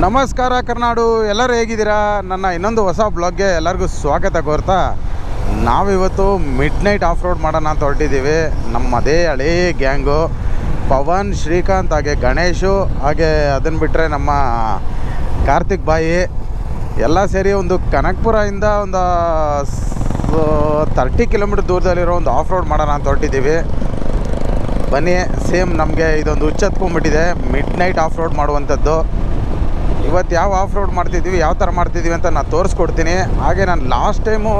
ನಮಸ್ಕಾರ ಕರ್ನಾಡು, ಎಲ್ಲರೂ ಹೇಗಿದ್ದೀರಾ? ನನ್ನ ಇನ್ನೊಂದು ಹೊಸ ಬ್ಲಾಗ್ಗೆ ಎಲ್ಲರಿಗೂ ಸ್ವಾಗತ ಕೋರ್ತಾ ನಾವಿವತ್ತು ಮಿಡ್ ನೈಟ್ ಆಫ್ ರೋಡ್ ಮಾಡೋಣ ಅಂತ ಹೊರಟಿದ್ದೀವಿ. ನಮ್ಮದೇ ಹಳೇ ಗ್ಯಾಂಗು, ಪವನ್, ಶ್ರೀಕಾಂತ್, ಹಾಗೆ ಗಣೇಶು, ಹಾಗೆ ಅದನ್ನು ಬಿಟ್ಟರೆ ನಮ್ಮ ಕಾರ್ತಿಕ್ ಬಾಯಿ ಎಲ್ಲ ಸೇರಿ ಒಂದು ಕನಕಪುರದಿಂದ ಒಂದು 30 ಕಿಲೋಮೀಟ್ರ್ ದೂರದಲ್ಲಿರೋ ಒಂದು ಆಫ್ ರೋಡ್ ಮಾಡೋಣ ಅಂತ ಹೊರಟಿದ್ದೀವಿ. ಬನ್ನಿ, ಸೇಮ್ ನಮಗೆ ಇದೊಂದು ಹುಚ್ಚತ್ಕೊಂಡ್ಬಿಟ್ಟಿದೆ ಮಿಡ್ ನೈಟ್ ಆಫ್ ರೋಡ್ ಮಾಡುವಂಥದ್ದು. ಇವತ್ತು ಯಾವ ಆಫ್ ರೋಡ್ ಮಾಡ್ತಿದ್ದೀವಿ, ಯಾವ ಥರ ಮಾಡ್ತಿದ್ದೀವಿ ಅಂತ ನಾನು ತೋರಿಸ್ಕೊಡ್ತೀನಿ. ಹಾಗೆ ನಾನು ಲಾಸ್ಟ್ ಟೈಮು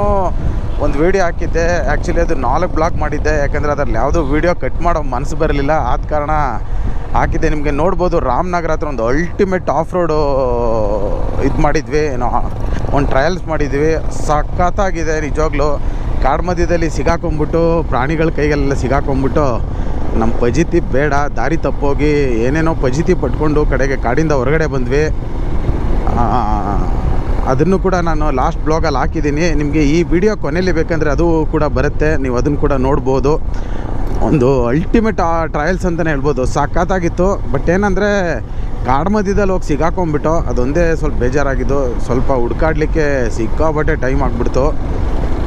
ಒಂದು ವೀಡಿಯೋ ಹಾಕಿದ್ದೆ. ಆ್ಯಕ್ಚುಲಿ ಅದು 4 ಬ್ಲಾಗ್ ಮಾಡಿದ್ದೆ, ಯಾಕೆಂದರೆ ಅದರಲ್ಲಿ ಯಾವುದೋ ವೀಡಿಯೋ ಕಟ್ ಮಾಡೋ ಮನಸ್ಸು ಬರಲಿಲ್ಲ. ಆದ ಕಾರಣ ಹಾಕಿದ್ದೆ. ನಿಮಗೆ ನೋಡ್ಬೋದು, ರಾಮನಗರ ಹತ್ರ ಒಂದು ಅಲ್ಟಿಮೇಟ್ ಆಫ್ ರೋಡು ಇದು ಮಾಡಿದ್ವಿ, ಒಂದು ಟ್ರಯಲ್ಸ್ ಮಾಡಿದ್ವಿ. ಸಖತ್ತಾಗಿದೆ ನಿಜವಾಗ್ಲೂ. ಕಾಡು ಮಧ್ಯದಲ್ಲಿ ಸಿಗಾಕೊಂಬಿಟ್ಟು, ಪ್ರಾಣಿಗಳ ಕೈಗೆಲ್ಲ ಸಿಗಾಕೊಂಬಿಟ್ಟು ನಮ್ಮ ಫಜೀತಿ ಬೇಡ, ದಾರಿ ತಪ್ಪೋಗಿ ಏನೇನೋ ಫಜೀತಿ ಪಟ್ಕೊಂಡು ಕಡೆಗೆ ಕಾಡಿಂದ ಹೊರಗಡೆ ಬಂದ್ವಿ. ಅದನ್ನು ಕೂಡ ನಾನು ಲಾಸ್ಟ್ ಬ್ಲಾಗಲ್ಲಿ ಹಾಕಿದ್ದೀನಿ. ನಿಮಗೆ ಈ ವಿಡಿಯೋ ಕೊನೆಯಲ್ಲಿ ಬೇಕಂದರೆ ಅದು ಕೂಡ ಬರುತ್ತೆ, ನೀವು ಅದನ್ನು ಕೂಡ ನೋಡ್ಬೋದು. ಒಂದು ಅಲ್ಟಿಮೇಟ್ ಟ್ರಯಲ್ಸ್ ಅಂತಲೇ ಹೇಳ್ಬೋದು. ಸಖತ್ತಾಗಿತ್ತು. ಬಟ್ ಏನಂದರೆ ಕಾಡು ಮಧ್ಯದಲ್ಲಿ ಹೋಗಿ ಸಿಗಾಕೊಂಬಿಟ್ಟು ಅದೊಂದೇ ಸ್ವಲ್ಪ ಬೇಜಾರಾಗಿದ್ದು. ಸ್ವಲ್ಪ ಹುಡ್ಕಾಡ್ಲಿಕ್ಕೆ ಸಿಕ್ಕಾಬಟ್ಟೆ ಟೈಮ್ ಆಗಿಬಿಡ್ತು.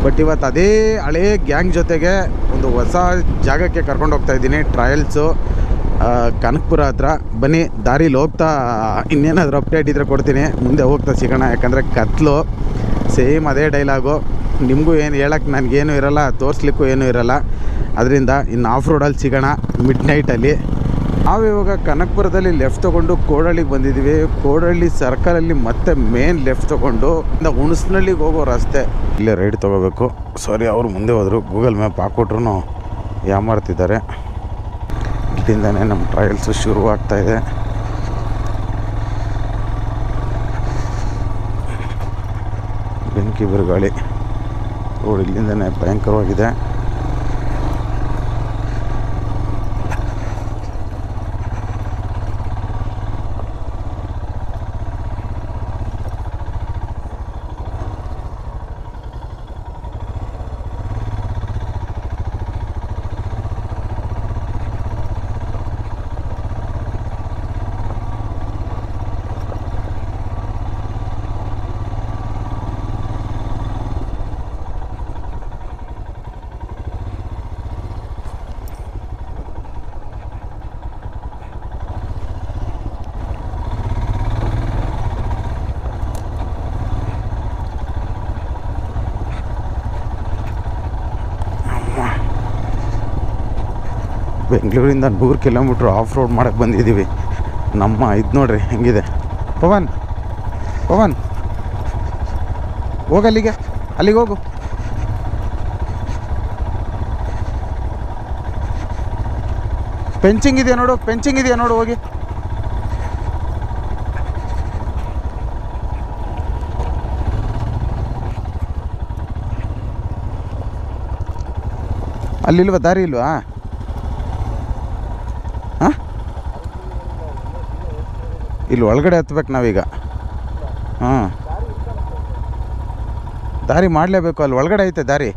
ಬಟ್ ಇವತ್ತು ಅದೇ ಹಳೇ ಗ್ಯಾಂಗ್ ಜೊತೆಗೆ ಒಂದು ಹೊಸ ಜಾಗಕ್ಕೆ ಕರ್ಕೊಂಡು ಹೋಗ್ತಾಯಿದ್ದೀನಿ. ಟ್ರಯಲ್ಸು ಕನಕಪುರ ಹತ್ರ. ಬನ್ನಿ, ದಾರಿಲಿ ಹೋಗ್ತಾ ಇನ್ನೇನಾದರೂ ಅಪ್ಡೇಟ್ ಇದ್ದರೆ ಕೊಡ್ತೀನಿ. ಮುಂದೆ ಹೋಗ್ತಾ ಸಿಗೋಣ, ಯಾಕಂದರೆ ಕತ್ಲು. ಸೇಮ್ ಅದೇ ಡೈಲಾಗು. ನಿಮಗೂ ಏನು ಹೇಳೋಕ್ಕೆ ನನಗೇನು ಇರೋಲ್ಲ, ತೋರಿಸ್ಲಿಕ್ಕೂ ಏನೂ ಇರೋಲ್ಲ. ಅದರಿಂದ ಇನ್ನು ಆಫ್ ರೋಡಲ್ಲಿ ಸಿಗೋಣ ಮಿಡ್ ನೈಟಲ್ಲಿ. ನಾವಿವಾಗ ಕನಕಪುರದಲ್ಲಿ ಲೆಫ್ಟ್ ತೊಗೊಂಡು ಕೋಡಹಳ್ಳಿಗೆ ಬಂದಿದ್ದೀವಿ. ಕೋಡಹಳ್ಳಿ ಸರ್ಕಲಲ್ಲಿ ಮತ್ತೆ ಮೇನ್ ಲೆಫ್ಟ್ ತೊಗೊಂಡು ಹುಣಸನಹಳ್ಳಿಗೆ ಹೋಗೋ ರಸ್ತೆ. ಇಲ್ಲೇ ರೈಡ್ ತೊಗೋಬೇಕು. ಸಾರಿ, ಅವರು ಮುಂದೆ ಹೋದರು. ಗೂಗಲ್ ಮ್ಯಾಪ್ ಹಾಕ್ಕೊಟ್ರು ಯಾಮಾರ್ತಿದ್ದಾರೆ. ಇಲ್ಲಿಂದನೇ ನಮ್ಮ ಟ್ರಯಲ್ಸು ಶುರುವಾಗ್ತಾಯಿದೆ. ಬೆಂಕಿ ಬಿರುಗಾಳಿ. ರೋಡ್ ಇಲ್ಲಿಂದನೇ ಭಯಂಕರವಾಗಿದೆ. ಬೆಂಗಳೂರಿಂದ 100 ಕಿಲೋಮೀಟ್ರ್ ಆಫ್ ರೋಡ್ ಮಾಡೋಕ್ಕೆ ಬಂದಿದ್ದೀವಿ. ನಮ್ಮ ಇದು ನೋಡ್ರಿ ಹೆಂಗಿದೆ. ಪವನ್ ಪವನ್ ಹೋಗಲ್ಲಿಗೆ, ಅಲ್ಲಿಗೆ ಹೋಗು. ಫೆನ್ಸಿಂಗ್ ಇದೆಯಾ ನೋಡು, ಫೆನ್ಸಿಂಗ್ ಇದೆಯಾ ನೋಡು, ಹೋಗಿ. ಅಲ್ಲಿಲ್ವಾ, ದಾರಿ ಇಲ್ವಾ? ಹಾಂ, ಇಲ್ಲಿ ಒಳಗಡೆ ಹತ್ಬೇಕು ನಾವೀಗ. ಹಾಂ, ದಾರಿ ಮಾಡಲೇಬೇಕು. ಅಲ್ಲಿ ಒಳಗಡೆ ಐತೆ ದಾರಿ.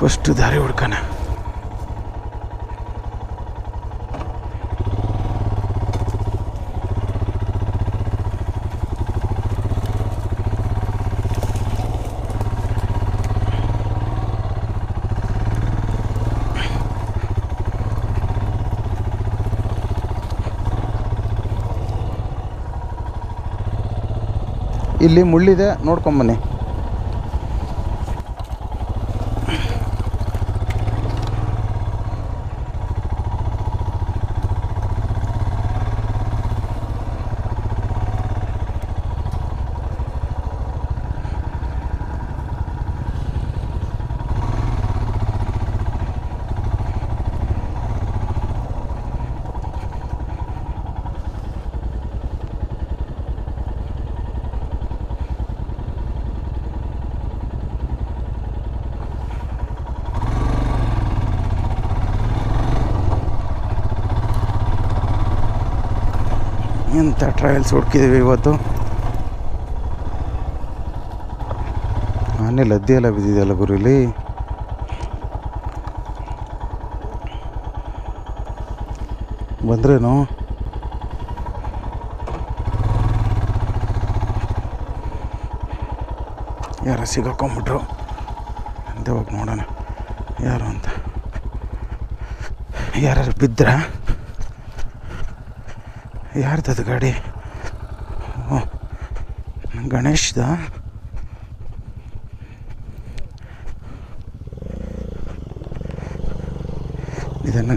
ಫಸ್ಟ್ ದಾರಿ ಹುಡ್ಕೋಣ. ಇಲ್ಲಿ ಮುಳ್ಳಿದೆ, ನೋಡ್ಕೊಂಬನ್ನಿ. ಎಂಥ ಟ್ರಯಲ್ಸ್ ಹುಡುಕಿದ್ದೀವಿ ಇವತ್ತು. ಆನೆ ಲದ್ದಿ ಎಲ್ಲ ಬಿದ್ದಿದೆಯಲ್ಲ ಗುರುಲಿ. ಬಂದ್ರೇನು ಯಾರ ಸಿಗಾಕೊಂಬಿಟ್ರು ಅಂತ ಹೋಗಿ ನೋಡೋಣ ಯಾರು ಅಂತ. ಯಾರು ಬಿದ್ದ್ರ? ಯಾರ್ದದು ಗಾಡಿ? ಓ ಗಣೇಶ್ದ.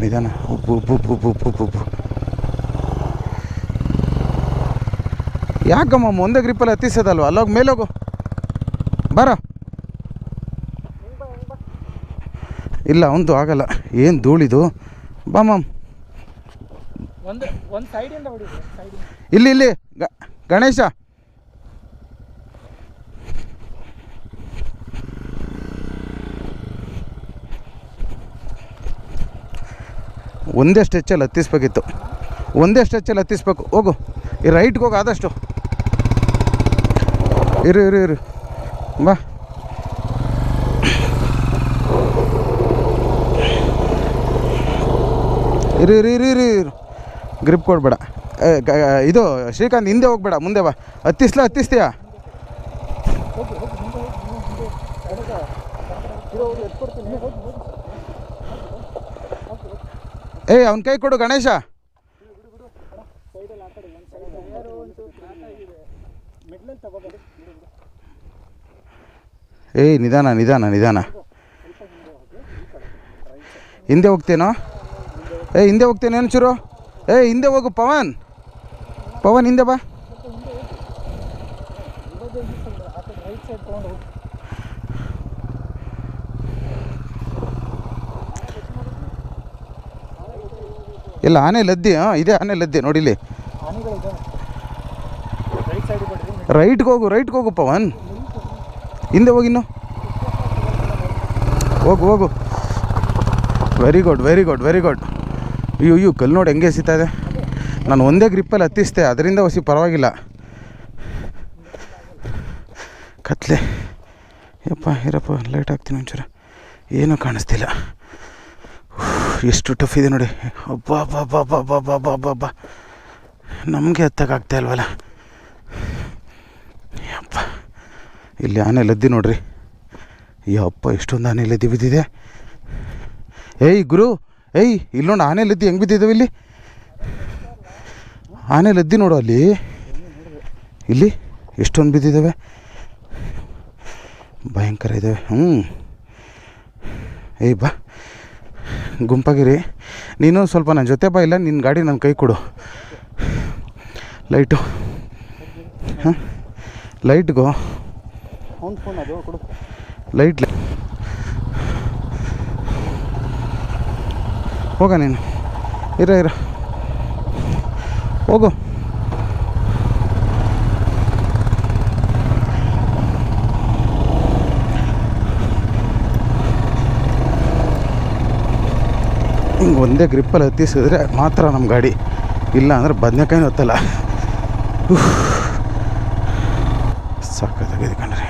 ನಿಧಾನ ಉಬ್ಬು ಉಬ್ಬು ಉಬ್ಬು ಉಬ್ಬು ಉಬ್ಬು ಉಬ್ಬು. ಯಾಕಮ್ಮ ಒಂದೇ ಗ್ರಿಪ್ಪಲ್ಲಿ ಹತ್ತಿಸೋದಲ್ವ? ಅಲ್ಲೋಗಿ ಮೇಲೋಗು ಬರ. ಇಲ್ಲ ಒಂದು ಆಗಲ್ಲ, ಏನು ಧೂಳಿದು. ಬಾ ಮಾಮ್, ಇಲ್ಲಿ ಗಣೇಶ. ಒಂದೇ ಸ್ಟೆಚ್ಚಲ್ಲಿ ಹತ್ತಿಸ್ಬೇಕಿತ್ತು, ಒಂದೇ ಸ್ಟೆಚ್ಚಲ್ಲಿ ಹತ್ತಿಸ್ಬೇಕು. ಹೋಗು, ಈ ರೈಟ್ಗೆ ಹೋಗು ಆದಷ್ಟು. ಇರು ಬಾ. ಇರು ಗ್ರಿಪ್ ಕೊಡಬೇಡ. ಇದು ಶ್ರೀಕಾಂತ್ ಹಿಂದೆ ಹೋಗ್ಬೇಡ, ಮುಂದೆ ಬಾ. ಹತ್ತಿಸ್ತೀಯಾ? ಏಯ್ ಅವನ ಕೈ ಕೊಡು ಗಣೇಶ. ಏಯ್ ನಿಧಾನ. ಹಿಂದೆ ಹೋಗ್ತೇನೋ? ಹಿಂದೆ ಹೋಗ್ತೇನೆ ಒಂಚೂರು. ಹಿಂದೆ ಹೋಗು ಪವನ್ ಹಿಂದೆ ಬಾ. ಇಲ್ಲ ಆನೆ ಲದ್ದಿ. ಇದೆ ಆನೆ ಲದ್ದಿ ನೋಡಿಲಿ. ರೈಟ್ಗೆ ಹೋಗು ಪವನ್. ಹಿಂದೆ ಹೋಗಿ ಇನ್ನು ಹೋಗು. Very good. ಅಯ್ಯೋ ಕಲ್ಲು ನೋಡಿ ಹೆಂಗೆ ಎಸಿತಾ ಇದೆ. ನಾನು ಒಂದೇ ಗ್ರಿಪ್ಪಲ್ಲಿ ಹತ್ತಿಸ್ತೆ, ಅದರಿಂದ ಹೊಸಿ ಪರವಾಗಿಲ್ಲ. ಕತ್ಲೆ ಯಪ್ಪ, ಇರಪ್ಪ ಲೈಟ್ ಹಾಕ್ತೀನಿ ಒಂಚೂರು. ಏನೂ ಕಾಣಿಸ್ತಿಲ್ಲ. ಎಷ್ಟು ಟಫ್ ಇದೆ ನೋಡಿ. ಅಬ್ಬಾ ನಮಗೆ ಹತ್ತಕ್ಕಾಗ್ತಾ ಇಲ್ವಲ್ಲ ಯಪ್ಪ. ಇಲ್ಲಿ ಆನೆ ಲದ್ದಿ ನೋಡ್ರಿ. ಯಪ್ಪ ಎಷ್ಟೊಂದು ಆನೆ ಲದ್ದಿ ಬಿದ್ದಿದೆ. ಗುರು ಇಲ್ಲಿ ನೋಡಿ ಆನೆ ಲದ್ದಿ ಹೆಂಗೆ ಬಿದ್ದಿದ್ದಾವೆ. ಇಲ್ಲಿ ಆನೆ ಲದ್ದಿ ನೋಡು. ಇಲ್ಲಿ ಎಷ್ಟೊಂದು ಬಿದ್ದಿದ್ದಾವೆ, ಭಯಂಕರ ಇದ್ದಾವೆ. ಬಾ ಗುಂಪಾಗಿರಿ. ನೀನು ಸ್ವಲ್ಪ ನನ್ನ ಜೊತೆ ಬಾ, ಇಲ್ಲ ನಿನ್ನ ಗಾಡಿ ನನ್ನ ಕೈ ಕೊಡು. ಲೈಟು ಲೈಟ್ಗೋ ಲೈಟ್ ಹೋಗ ನೀನು. ಇರ ಹೋಗು. ಹಿಂಗೆ ಒಂದೇ ಗ್ರಿಪ್ಪಲ್ಲಿ ಹತ್ತಿಸಿದ್ರೆ ಮಾತ್ರ ನಮ್ಮ ಗಾಡಿ, ಇಲ್ಲ ಅಂದರೆ ಬದನೆಕಾಯಿನೂ ಹೊತ್ತಲ್ಲ. ಸಾಕಾಗಿದೆ ಕಣ್ರಿ.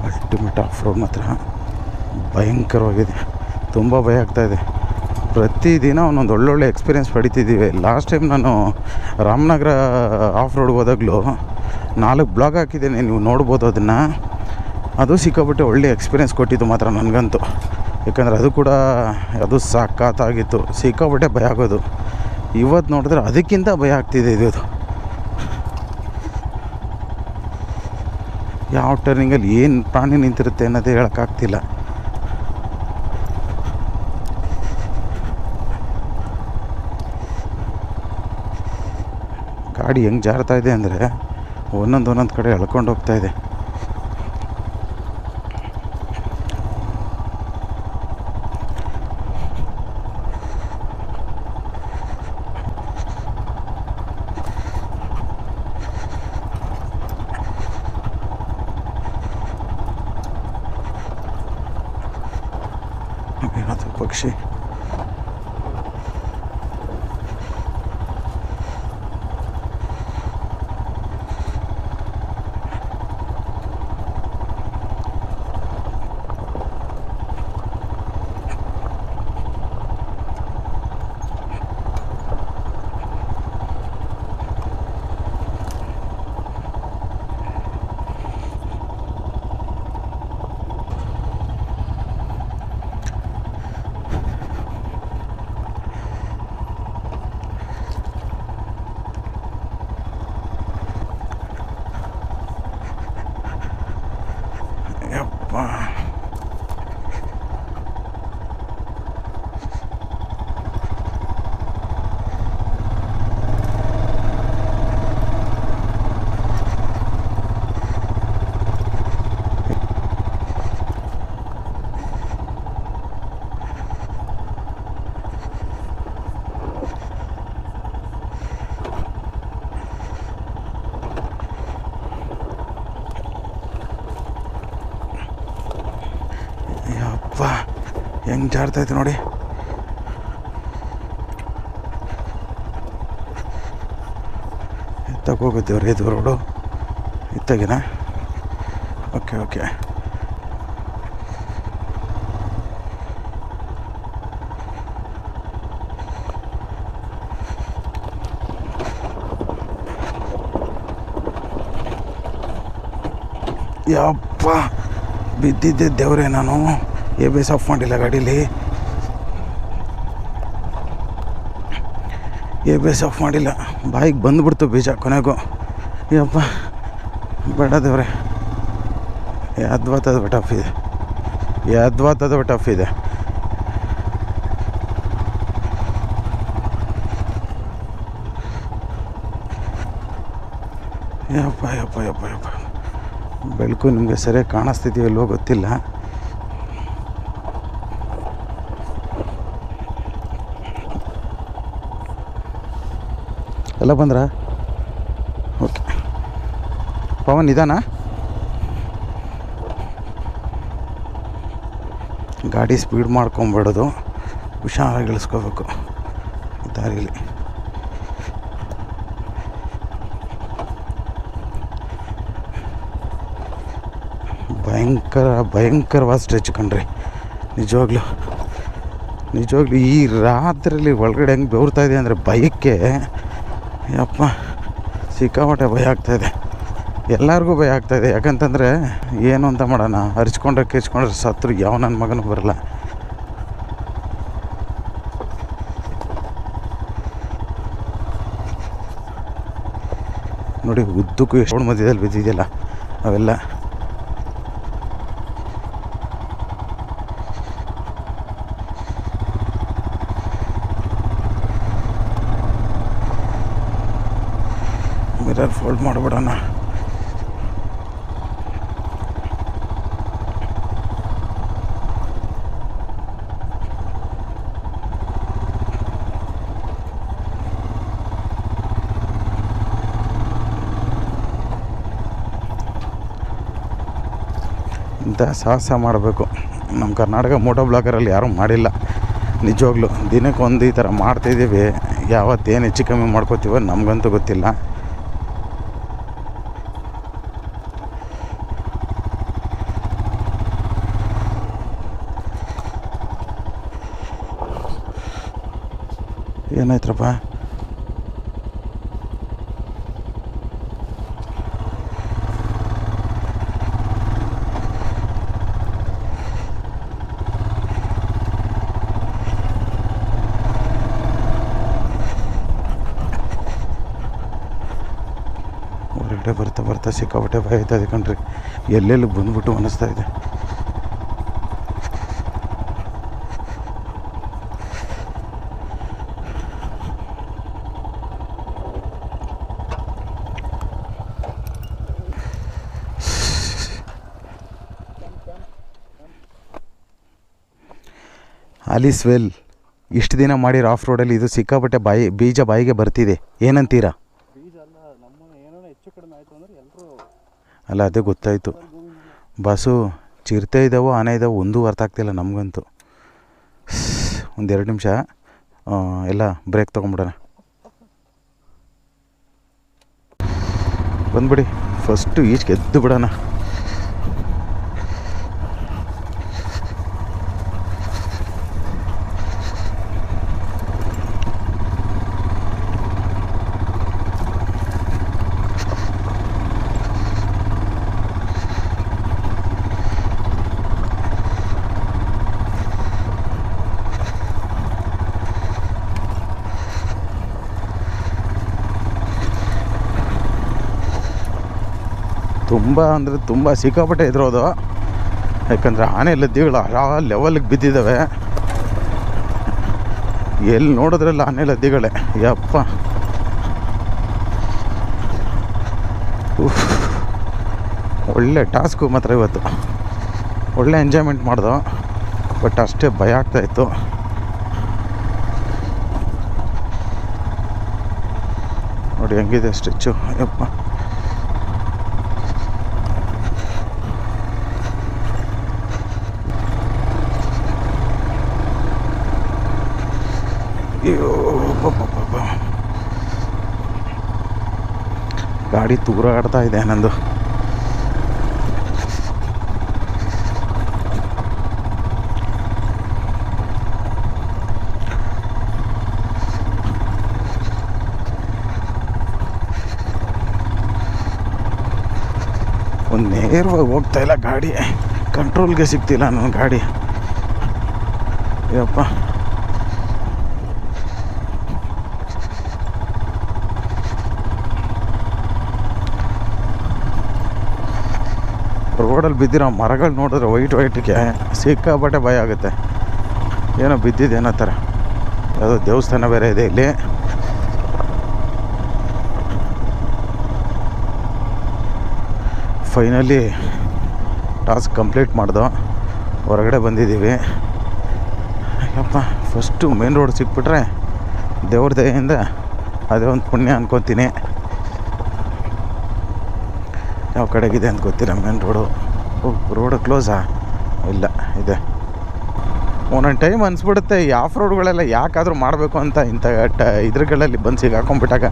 ಅಲ್ಟಿಮೇಟ್ ಆಫ್ ರೋಡ್ ಮಾತ್ರ ಭಯಂಕರವಾಗಿದೆ. ತುಂಬ ಭಯ ಆಗ್ತಾಯಿದೆ. ಪ್ರತಿದಿನ ಒಂದೊಂದು ಒಳ್ಳೊಳ್ಳೆ ಎಕ್ಸ್ಪೀರಿಯೆನ್ಸ್ ಪಡಿತಿದ್ದೀವಿ. ಲಾಸ್ಟ್ ಟೈಮ್ ನಾನು ರಾಮನಗರ ಆಫ್ ರೋಡ್ಗೆ ಹೋದಾಗಲೂ 4 ಬ್ಲಾಗ್ ಹಾಕಿದ್ದೇನೆ, ನೀವು ನೋಡ್ಬೋದು ಅದನ್ನು. ಅದು ಸಿಕ್ಕಾಬಿಟ್ಟೆ ಒಳ್ಳೆ ಎಕ್ಸ್ಪೀರಿಯೆನ್ಸ್ ಕೊಟ್ಟಿದ್ದು ಮಾತ್ರ ನನಗಂತೂ. ಯಾಕಂದರೆ ಅದು ಸಾಕಾಗಿತ್ತು. ಸಿಕ್ಕಾಬಿಟ್ಟೆ ಭಯ ಆಗೋದು. ಇವತ್ತು ನೋಡಿದ್ರೆ ಅದಕ್ಕಿಂತ ಭಯ ಆಗ್ತಿದೆ ಇದು. ಯಾವ ಟರ್ನಿಂಗಲ್ಲಿ ಏನು ಪ್ರಾಣಿ ನಿಂತಿರುತ್ತೆ ಅನ್ನೋದೇ ಹೇಳೋಕ್ಕಾಗ್ತಿಲ್ಲ. ಗಾಡಿ ಹೆಂಗೆ ಜಾರ್ತಾ ಇದೆ ಅಂದರೆ ಒಂದೊಂದು ಕಡೆ ಎಳ್ಕೊಂಡು ಹೋಗ್ತಾ ಇದೆ. ಏನದು ಪಕ್ಷಿ? ಹೆಂಗೆ ಜಾರ್ತೈತೆ ನೋಡಿ. ಎತ್ತಗೋಗುತ್ತೇವ್ರಿ ಇದು ರೋಡು ಇತ್ತಾಗಿನ. Okay okay. ಯಪ್ಪ ಬಿದ್ದಿದ್ದೆ ದೇವ್ರೆ, ನಾನು ABS ಆಫ್ ಮಾಡಿಲ್ಲ ಗಾಡೀಲಿ. ABS ಆಫ್ ಮಾಡಿಲ್ಲ, ಬಾಯಿಗೆ ಬಂದುಬಿಡ್ತು ಬೀಜ ಕೊನೆಗೂ. ಯಪ್ಪ ಬೇಡ ದೇವ್ರೆ. ಅದ್ವಾತದ ಟಫ್ ಇದೆ, ಅದ್ವಾತದ ಟಫ್ ಇದೆ. ಯಪ್ಪ ಯಪ್ಪ ಯಪ್ಪ ಯಪ್ಪ. ಬೆಳಕು ನಿಮಗೆ ಸರಿಯಾಗಿ ಕಾಣಿಸ್ತಿದೆಯಲ್ವೋ ಗೊತ್ತಿಲ್ಲ. ಎಲ್ಲ ಬಂದ್ರ? ಓಕೆ. ಪವನ್ ನಿಧಾನ, ಗಾಡಿ ಸ್ಪೀಡ್ ಮಾಡ್ಕೊಂಬಿಡೋದು, ಹುಷಾರಾಗಿ ಇಳಿಸ್ಕೋಬೇಕು ದಾರಿಲಿ. ಭಯಂಕರವಾದ ಸ್ಟ್ರೆಚ್ ಕಣ್ರಿ. ನಿಜವಾಗ್ಲೂ ಈ ರಾತ್ರಿಯಲ್ಲಿ ಒಳಗಡೆ ಹೆಂಗೆ ಬೆವರ್ತಾಯಿದೆ ಅಂದರೆ ಭಯಕ್ಕೆ ಯಪ್ಪ ಸಿಕ್ಕಾಪಟ್ಟೆ ಭಯ ಆಗ್ತಾಯಿದೆ. ಎಲ್ಲರಿಗೂ ಭಯ ಆಗ್ತಾಯಿದೆ. ಯಾಕಂತಂದರೆ ಏನು ಅಂತ ಮಾಡೋಣ, ಕಿರ್ಚ್ಕೊಂಡ್ರೆ ಸತ್ರು ಯಾವ ನನ್ನ ಮಗನೂ ಬರಲ್ಲ. ನೋಡಿ ಉದ್ದಕ್ಕೂ ಎಷ್ಟು ಮಧ್ಯದಲ್ಲಿ ಬಿದ್ದಿದೆಯಲ್ಲ ಅವೆಲ್ಲ. ಮಿರರ್ ಫೋಲ್ಡ್ ಮಾಡಿಬಿಡೋಣ. ಇಂಥ ಸಾಹಸ ಮಾಡಬೇಕು. ನಮ್ಮ ಕರ್ನಾಟಕ ಮೋಟೋ ಬ್ಲಾಗರಲ್ಲಿ ಯಾರೂ ಮಾಡಿಲ್ಲ ನಿಜವಾಗ್ಲೂ. ದಿನಕ್ಕೊಂದು ಈ ಥರ ಮಾಡ್ತಾಯಿದ್ದೀವಿ. ಯಾವತ್ತೇನು ಹೆಚ್ಚು ಕಮ್ಮಿ ಮಾಡ್ಕೋತೀವೋ ನಮಗಂತೂ ಗೊತ್ತಿಲ್ಲ. ಏನಾಯ್ತ್ರಪ್ಪ? ಹೊರಗಡೆ ಬರ್ತಾ ಸಿಕ್ಕಾಪಟ್ಟೆ ಭಯ ಆಯ್ತದೆ ಕಣ್ರಿ. ಎಲ್ಲೆಲ್ಲಿ ಬಂದ್ಬಿಟ್ಟು ಅನ್ನಿಸ್ತಾ ಇದೆ. ಆಲಿಸ್ವೆಲ್ ಇಷ್ಟು ದಿನ ಮಾಡಿರೋ ಆಫ್ ರೋಡಲ್ಲಿ ಇದು ಸಿಕ್ಕಾಪಟ್ಟೆ ಬೀಜ ಬಾಯಿಗೆ ಬರ್ತಿದೆ. ಏನಂತೀರಾ? ಅಲ್ಲ ಅದೇ ಗೊತ್ತಾಯಿತು. ಬಸ್ಸು ಚಿರತೆ ಇದ್ದಾವೋ ಆನೆ ಇದ್ದಾವೋ ಒಂದೂ ಅರ್ಥ ಆಗ್ತಿಲ್ಲ ನಮಗಂತೂ. ಒಂದೆರಡು ನಿಮಿಷ ಎಲ್ಲ ಬ್ರೇಕ್ ತೊಗೊಂಬಿಡೋಣ. ಬಂದ್ಬಿಡಿ, ಫಸ್ಟು ಈಚೆಗೆ ಎದ್ದು ಬಿಡೋಣ. ತುಂಬ ಸಿಕ್ಕಾಪಟ್ಟೆ ಇದ್ರೋದು. ಯಾಕಂದರೆ ಆನೆ ಲದ್ದಿಗಳು ಆ ಲೆವೆಲ್ಗೆ ಬಿದ್ದಿದ್ದಾವೆ. ಎಲ್ಲಿ ನೋಡಿದ್ರಲ್ಲ ಆನೆ ಲದ್ದಿಗಳೇ. ಯಪ್ಪ ಒಳ್ಳೆ ಟಾಸ್ಕು ಮಾತ್ರ ಇವತ್ತು. ಒಳ್ಳೆ ಎಂಜಾಯ್ಮೆಂಟ್ ಮಾಡ್ದೋ, ಬಟ್ ಅಷ್ಟೇ ಭಯ ಆಗ್ತಾಯಿತ್ತು. ನೋಡಿ ಹೆಂಗಿದೆ ಸ್ಟ್ರೆಚ್ಚು. ಯಪ್ಪ ಅಯ್ಯೋ ಗಾಡಿ ತೂರಾಡ್ತಾ ಇದೆ ನಂದು. ಒಂದು ನೇರವಾಗಿ ಹೋಗ್ತಾ ಇಲ್ಲ ಗಾಡಿ, ಕಂಟ್ರೋಲ್ಗೆ ಸಿಗ್ತಿಲ್ಲ ನನ್ನ ಗಾಡಿ. ಯಪ್ಪ ರೋಡಲ್ಲಿ ಬಿದ್ದಿರೋ ಮರಗಳು ನೋಡಿದ್ರೆ ವೈಟ್ಗೆ ಸಿಕ್ಕಾಪಟ್ಟೆ ಭಯ ಆಗುತ್ತೆ. ಏನೋ ಬಿದ್ದಿದೆ ಏನೋ ಥರ. ಯಾವುದೋ ದೇವಸ್ಥಾನ ಬೇರೆ ಇದೆ ಇಲ್ಲಿ. ಫೈನಲಿ ಟಾಸ್ಕ್ ಕಂಪ್ಲೀಟ್ ಮಾಡ್ದೋ, ಹೊರಗಡೆ ಬಂದಿದ್ದೀವಿ. ಯಪ್ಪ ಫಸ್ಟು ಮೇನ್ ರೋಡ್ ಸಿಕ್ಬಿಟ್ರೆ ದೇವ್ರ ದಯೆಯಿಂದ ಅದೇ ಒಂದು ಪುಣ್ಯ ಅನ್ಕೋತೀನಿ. ಯಾವ ಕಡೆಗಿದೆ ಅಂತ ಗೊತ್ತಿಲ್ಲ ಮೇನ್ ರೋಡು. ರೋಡು ಕ್ಲೋಸಾ? ಇಲ್ಲ ಇದೆ. ಒಂದೊಂದು ಟೈಮ್ ಅನಿಸ್ಬಿಡುತ್ತೆ ಈ ಆಫ್ ರೋಡ್ಗಳೆಲ್ಲ ಯಾಕಾದರೂ ಮಾಡಬೇಕು ಅಂತ ಇಂಥ ಇದ್ರಗಳಲ್ಲಿ ಬಂದು ಸಿಗಾಕೊಂಡ್ಬಿಟ್ಟಾಗ.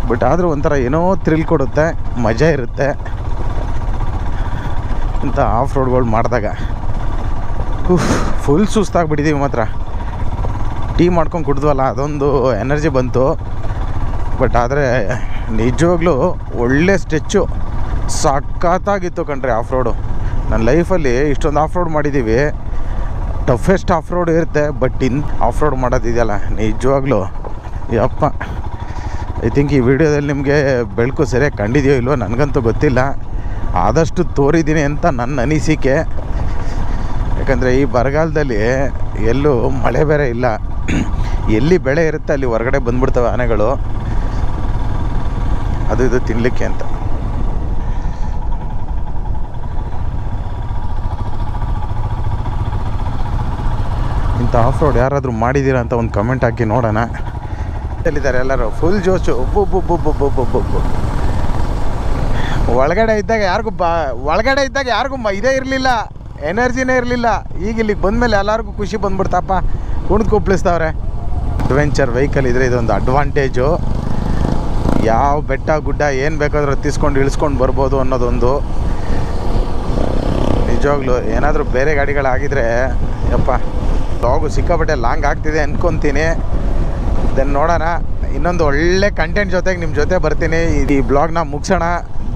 ಬಟ್ ಆದರೂ ಒಂಥರ ಏನೋ ಥ್ರಿಲ್ ಕೊಡುತ್ತೆ, ಮಜಾ ಇರುತ್ತೆ ಇಂಥ ಆಫ್ ರೋಡ್ಗಳು ಮಾಡಿದಾಗ. ಫುಲ್ ಸುಸ್ತಾಗ್ಬಿಟ್ಟಿದ್ದೀವಿ ಮಾತ್ರ. ಟೀ ಮಾಡ್ಕೊಂಡು ಕುಡಿದ್ವಲ್ಲ ಅದೊಂದು ಎನರ್ಜಿ ಬಂತು. ಬಟ್ ಆದರೆ ನಿಜವಾಗ್ಲೂ ಒಳ್ಳೆ ಸ್ಟ್ರೆಚ್ಚು, ಸಖತ್ತಾಗಿತ್ತು ಕಣ್ರಿ ಆಫ್ ರೋಡು. ನನ್ನ ಲೈಫಲ್ಲಿ ಇಷ್ಟೊಂದು ಆಫ್ ರೋಡ್ ಮಾಡಿದ್ದೀವಿ, ಟಫೆಸ್ಟ್ ಆಫ್ ರೋಡ್ ಇರುತ್ತೆ. ಬಟ್ ಆಫ್ ರೋಡ್ ಮಾಡೋದಿದೆಯಲ್ಲ ನಿಜವಾಗ್ಲೂ ಯಪ್ಪ. ಐ ಥಿಂಕ್ ಈ ವಿಡಿಯೋದಲ್ಲಿ ನಿಮಗೆ ಬೆಳಕು ಸರಿಯಾಗಿ ಕಂಡಿದೆಯೋ ಇಲ್ವೋ ನನಗಂತೂ ಗೊತ್ತಿಲ್ಲ. ಆದಷ್ಟು ತೋರಿದ್ದೀನಿ ಅಂತ ನನ್ನ ಅನಿಸಿಕೆ. ಯಾಕಂದರೆ ಈ ಬರಗಾಲದಲ್ಲಿ ಎಲ್ಲೂ ಮಳೆ ಬೇರೆ ಇಲ್ಲ, ಎಲ್ಲಿ ಬೆಳೆ ಇರುತ್ತೆ ಅಲ್ಲಿ ಹೊರಗಡೆ ಬಂದ್ಬಿಡ್ತವೆ ಆನೆಗಳು, ಅದು ಇದು ತಿನ್ನಲಿಕ್ಕೆ ಅಂತ. ಇಂಥ ಆಫ್ ರೋಡ್ ಯಾರಾದರೂ ಮಾಡಿದ್ದೀರಾ ಅಂತ ಒಂದು ಕಮೆಂಟ್ ಹಾಕಿ ನೋಡೋಣ. ಎಲ್ಲಿದ್ದಾರೆ ಎಲ್ಲರೂ ಫುಲ್ ಜೋಶು. ಒಳಗಡೆ ಇದ್ದಾಗ ಯಾರಿಗೂ ಇದೇ ಇರಲಿಲ್ಲ, ಎನರ್ಜಿನೇ ಇರಲಿಲ್ಲ. ಈಗ ಇಲ್ಲಿಗೆ ಬಂದಮೇಲೆ ಎಲ್ಲರಿಗೂ ಖುಷಿ ಬಂದ್ಬಿಡ್ತಪ್ಪ, ಕುಣಿದು ಕುಪ್ಪಳಿಸ್ತವ್ರೆ. ಅಡ್ವೆಂಚರ್ ವೆಹಿಕಲ್ ಇದ್ರೆ ಇದೊಂದು ಅಡ್ವಾಂಟೇಜು. ಯಾವ ಬೆಟ್ಟ ಗುಡ್ಡ ಏನು ಬೇಕಾದರೂ ಹತ್ತಿಸ್ಕೊಂಡು ಇಳಿಸ್ಕೊಂಡು ಬರ್ಬೋದು ಅನ್ನೋದೊಂದು. ನಿಜವಾಗ್ಲೂ ಏನಾದರೂ ಬೇರೆ ಗಾಡಿಗಳಾಗಿದ್ದರೆ ಯಪ್ಪ ಲಾಗು ಸಿಕ್ಕಾಪಟ್ಟೆ ಲಾಂಗ್ ಆಗ್ತಿದೆ ಅಂದ್ಕೊತೀನಿ. ದೆನ್ ನೋಡೋಣ, ಇನ್ನೊಂದು ಒಳ್ಳೆ ಕಂಟೆಂಟ್ ಜೊತೆಗೆ ನಿಮ್ಮ ಜೊತೆ ಬರ್ತೀನಿ. ಈ ಬ್ಲಾಗ್ನ ಮುಗಿಸೋಣ.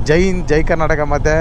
ಜೈ ಹಿಂದ್, ಜೈ ಕರ್ನಾಟಕ. ಮತ್ತು